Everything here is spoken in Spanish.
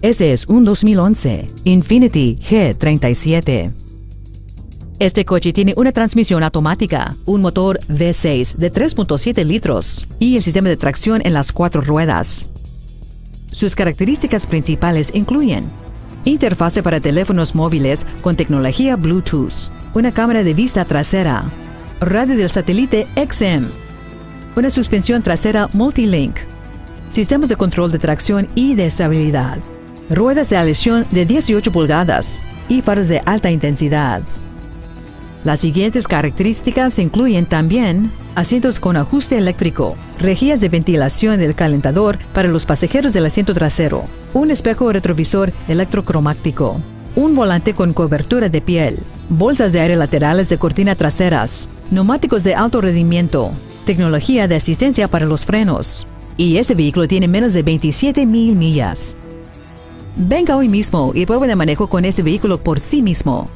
Este es un 2011 Infiniti G37. Este coche tiene una transmisión automática, un motor V6 de 3.7 litros y el sistema de tracción en las 4 ruedas. Sus características principales incluyen interfase para teléfonos móviles con tecnología Bluetooth, una cámara de vista trasera, radio del satélite XM, una suspensión trasera Multilink, sistemas de control de tracción y de estabilidad, ruedas de aleación de 18 pulgadas y faros de alta intensidad. Las siguientes características incluyen también asientos con ajuste eléctrico, rejillas de ventilación del calentador para los pasajeros del asiento trasero, un espejo retrovisor electrocromático, un volante con cobertura de piel, bolsas de aire laterales de cortina traseras, neumáticos de alto rendimiento, tecnología de asistencia para los frenos. Y este vehículo tiene menos de 27,000 millas. Venga hoy mismo y pruebe de manejo con este vehículo por sí mismo.